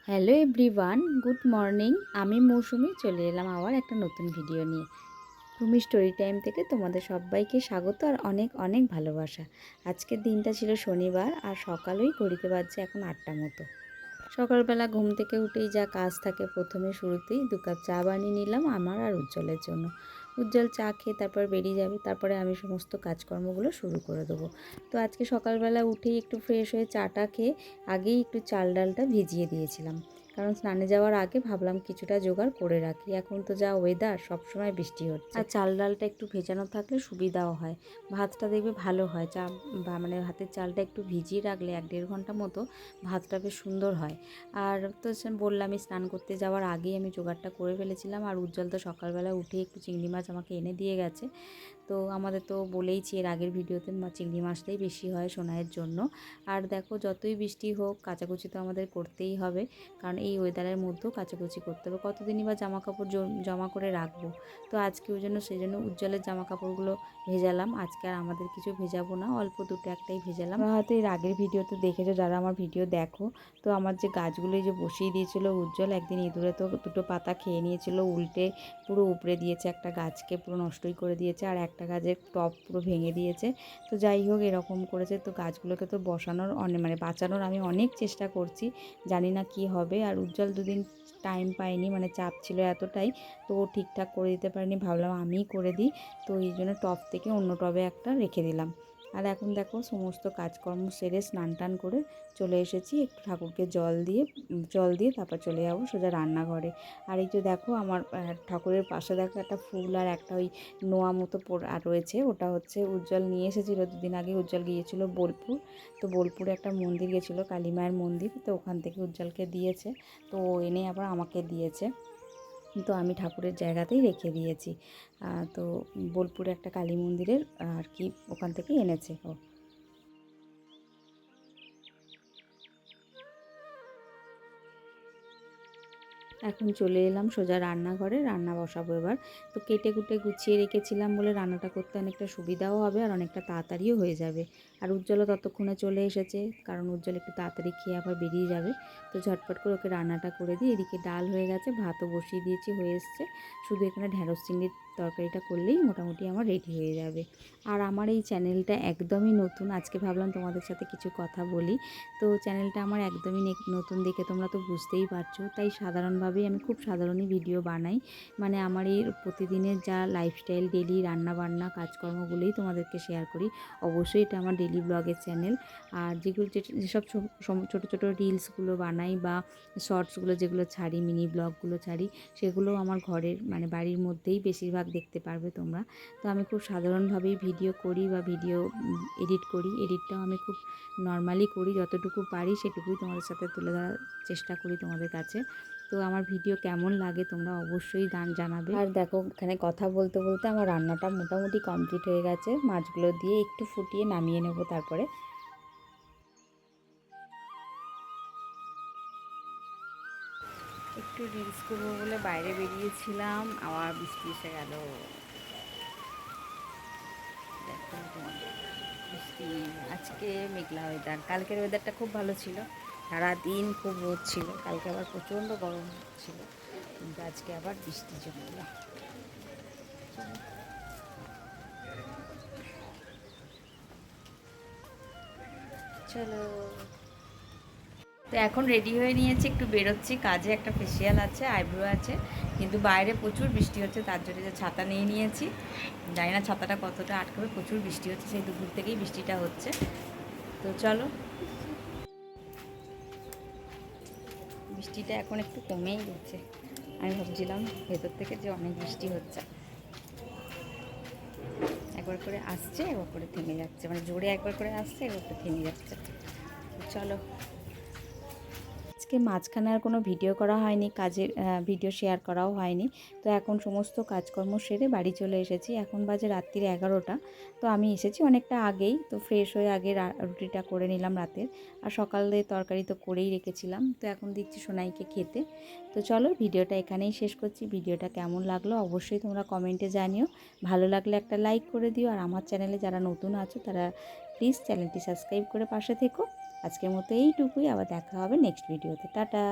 Hello everyone, good morning. আমি মৌসুমি চলে এলাম আবার একটা নতুন ভিডিও নিয়ে। তুমি স্টোরি টাইম থেকে তোমাদের সবাইকে স্বাগত আর অনেক অনেক ভালোবাসা। আজকের দিনটা ছিল শনিবার আর সকালেই ঘড়িতে বাজছে এখন 8টা মতো। সকালবেলা ঘুম থেকে উঠেই যা কাজ থাকে, প্রথমে শুরুতেই 2 কাপ চা বানিয়ে নিলাম আমার আর উজ্জ্বলের জন্য। উজ্জ্বল চা খেয়ে তারপর বেরিয়ে যাবে, তারপরে আমি সমস্ত কাজকর্মগুলো শুরু করে দেবো। তো আজকে সকালবেলা উঠেই একটু ফ্রেশ হয়ে চাটা খেয়ে আগেই একটু চাল ডালটা ভিজিয়ে দিয়েছিলাম, কারণ স্নানে যাওয়ার আগে ভাবলাম কিছুটা জোগাড় করে রাখি। এখন তো যা ওয়েদার, সবসময় বৃষ্টি হচ্ছে, আর চাল ডালটা একটু ভেজানো থাকলে সুবিধাও হয়, ভাতটা দেখবে ভালো হয়। চা বা মানে ভাতের চালটা একটু ভিজিয়ে রাখলে 1-1.5 ঘন্টা মতো ভাতটা বেশ সুন্দর হয়। আর তো বললামই, স্নান করতে যাওয়ার আগেই আমি জোগাড়টা করে ফেলেছিলাম। আর উজ্জ্বল তো সকালবেলা উঠে একটু চিংড়ি মাছ আমাকে এনে দিয়ে গেছে। তো আমাদের তো বলেইছি এর আগের ভিডিওতে, চিংড়ি মাছটাই বেশি হয় সোনাইয়ের জন্য। আর দেখো, যতই বৃষ্টি হোক কাচাকুচি তো আমাদের করতেই হবে, কারণ এই ওয়েদারের মধ্যেও কাচাকুচি করতে হবে। কতদিনই বা জামা কাপড় জমা করে রাখবো। তো আজকে ওই জন্য সেই জন্য উজ্জ্বলের জামা কাপড়গুলো ভেজালাম। আজকে আর আমাদের কিছু ভেজাবো না, অল্প দুটো একটাই ভেজালাম। হয়তো এর আগের ভিডিওতে দেখেছো যারা আমার ভিডিও দেখো। তো আমার যে গাছগুলোই যে বসিয়ে দিয়েছিল উজ্জ্বল, একদিন ইঁদুরে তো দুটো পাতা খেয়ে নিয়েছিল, উল্টে পুরো উপড়ে দিয়েছে, একটা গাছকে পুরো নষ্টই করে দিয়েছে, আর একটা গাছের টপ পুরো ভেঙে দিয়েছে। তো যাই হোক, এরকম করেছে। তো গাছগুলোকে তো বসানোর বাঁচানোর আমি অনেক চেষ্টা করছি, জানি না কি হবে। আর উজ্জ্বল দুদিন টাইম পাইনি, চাপ ছিল এতটাই, তো ও ঠিকঠাক করে দিতে পারিনি, ভাবলাম আমিই করে দিই। তো এই জন্য টব থেকে অন্য টবে একটা রেখে দিলাম। আর এখন দেখো, সমস্ত কাজকর্ম সেরে স্নান টান করে চলে এসেছি। একটু ঠাকুরকে জল দিয়ে তারপর চলে যাবো সোজা রান্নাঘরে। আর এই যে দেখো, আমার ঠাকুরের পাশে দেখো একটা ফুল আর একটা ওই নোয়া মতো রয়েছে, ওটা হচ্ছে উজ্জ্বল নিয়ে এসেছিলো 2 দিন আগে। উজ্জ্বল গিয়েছিল বোলপুর, তো বোলপুরে একটা মন্দির গেছিলো, কালী মায়ের মন্দির, তো ওখান থেকে উজ্জ্বলকে দিয়েছে। তো ও এনে আবার আমাকে দিয়েছে, তো আমি ঠাকুরের জায়গাতেই রেখে দিয়েছি। তো বোলপুরে একটা কালী মন্দিরের আর কি, ওখান থেকে এনেছে ও। এখন চলে এলাম সোজা রান্নাঘরে, রান্না বসাবো এবার। তো কেটে কুটে গুছিয়ে রেখেছিলাম বলে রান্নাটা করতে অনেকটা সুবিধাও হবে আর অনেকটা তাড়াতাড়িও হয়ে যাবে। আর উজ্জ্বলও ততক্ষণে চলে এসেছে, কারণ উজ্জ্বল একটু তাড়াতাড়ি খেয়ে আবার বেরিয়ে যাবে। তো ঝটপট করে ওকে রান্নাটা করে দিই। এদিকে ডাল হয়ে গেছে, ভাতও বসিয়ে দিয়েছি, হয়ে এসছে। শুধু এখানে ঢ্যাঁড়স চিংড়ির তরকারিটা করলেই মোটামুটি আমার রেডি হয়ে যাবে। আর আমার এই চ্যানেলটা একদমই নতুন, আজকে ভাবলাম তোমাদের সাথে কিছু কথা বলি। তো চ্যানেলটা আমার একদমই নতুন দেখে তোমরা তো বুঝতেই পারছো, তাই সাধারণভাবেই আমি খুব সাধারণই ভিডিও বানাই। আমার এই প্রতিদিনের যা লাইফস্টাইল, ডেলি রান্নাবান্না কাজকর্মগুলোই তোমাদেরকে শেয়ার করি। অবশ্যই এটা আমার ডেলি ব্লগের চ্যানেল। আর যেসব ছোটো ছোটো রিলসগুলো বানাই বা শর্টসগুলো যেগুলো ছাড়ি, মিনি ব্লগগুলো ছাড়ি, সেগুলো আমার ঘরের বাড়ির মধ্যেই বেশিরভাগ দেখতে পারবে তোমরা। তো আমি খুব সাধারণভাবেই ভিডিও করি বা ভিডিও এডিট করি। এডিটটাও আমি খুব নর্মালি করি, যতটুকু পারি সেটুকুই তোমাদের সাথে তুলে ধরার চেষ্টা করি তোমাদের কাছে। তো আমার ভিডিও কেমন লাগে তোমরা অবশ্যই জানাবে। আর দেখো, এখানে কথা বলতে বলতে আমার রান্নাটা মোটামুটি কমপ্লিট হয়ে গেছে। মাছগুলো দিয়ে একটু ফুটিয়ে নামিয়ে নেব। তারপরে একটু রিলস করবো বলে বাইরে বেরিয়েছিলাম, আবার বৃষ্টি এসে গেল। দেখো তোমাদের বৃষ্টি, আজকে মেঘলা ওয়েদার। কালকের ওয়েদারটা খুব ভালো ছিল, সারাদিন খুব রোদ ছিল, কালকে আবার প্রচণ্ড গরম ছিল, কিন্তু আজকে আবার বৃষ্টি চলে এলো। চলো, তো এখন রেডি হয়ে নিয়েছি, একটু বেরোচ্ছি কাজে, একটা ফেসিয়াল আছে, আইব্রো আছে, কিন্তু বাইরে প্রচুর বৃষ্টি হচ্ছে, তার জন্য যে ছাতা নিয়ে নিয়েছি। জানি না ছাতাটা কতটা আটকাবে, প্রচুর বৃষ্টি হচ্ছে, সেই দুপুর থেকেই বৃষ্টিটা হচ্ছে। তো চলো, বৃষ্টিটা এখন একটু কমেই গেছে। আমি ভাবছিলাম ভেতর থেকে যে অনেক বৃষ্টি হচ্ছে, একবার করে আসছে একবার করে থেমে যাচ্ছে, জোরে একবার করে আসছে একবার করে থেমে যাচ্ছে। চলো, আজকে মাঝখানে আর কোনো ভিডিও করা হয়নি, কাজের ভিডিও শেয়ার করাও হয়নি। তো এখন সমস্ত কাজকর্ম সেরে বাড়ি চলে এসেছি। এখন বাজে রাত্রির 11টা। তো আমি এসেছি অনেকটা আগেই, তো ফ্রেশ হয়ে আগে রুটিটা করে নিলাম রাতের। আর সকালে তরকারি তো করেই রেখেছিলাম, তো এখন দিচ্ছি সোনাইকে খেতে। তো চলো, ভিডিওটা এখানেই শেষ করছি। ভিডিওটা কেমন লাগলো অবশ্যই তোমরা কমেন্টে জানিও। ভালো লাগলে একটা লাইক করে দিও, আর আমার চ্যানেলে যারা নতুন আছো তারা প্লিজ চ্যানেলটি সাবস্ক্রাইব করে পাশে থেকো। আজকের মতো এইটুকুই, আবার দেখা হবে নেক্সট ভিডিওতে। টাটা।